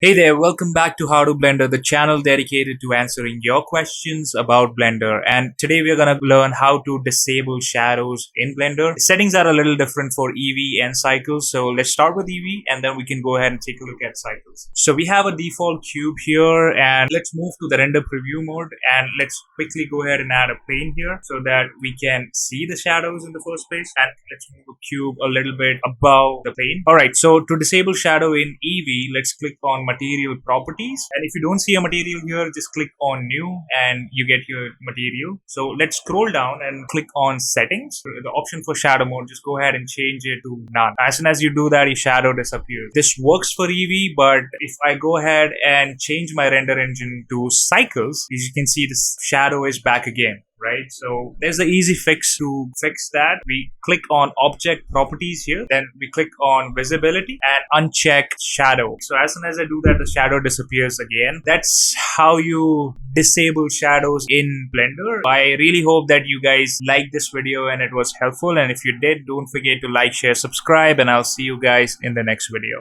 Hey there, welcome back to How to Blender, the channel dedicated to answering your questions about Blender. And today we're going to learn how to disable shadows in Blender. The settings are a little different for Eevee and Cycles. So let's start with Eevee and then we can go ahead and take a look at Cycles. So we have a default cube here and let's move to the render preview mode and let's quickly go ahead and add a plane here so that we can see the shadows in the first place. And let's move the cube a little bit above the plane. Alright, so to disable shadow in Eevee, let's click on material properties, and if you don't see a material here, just click on new and you get your material. So let's scroll down and click on settings. The option for shadow mode, just go ahead and change it to none. As soon as you do that, your shadow disappears. This works for Eevee, but if I go ahead and change my render engine to Cycles, as you can see, this shadow is back again. Right, so there's an easy fix to fix that. We click on object properties here, then we click on visibility and uncheck shadow. So as soon as I do that, the shadow disappears again. That's how you disable shadows in Blender. I really hope that you guys liked this video and it was helpful, and if you did, don't forget to like, share, subscribe, and I'll see you guys in the next video.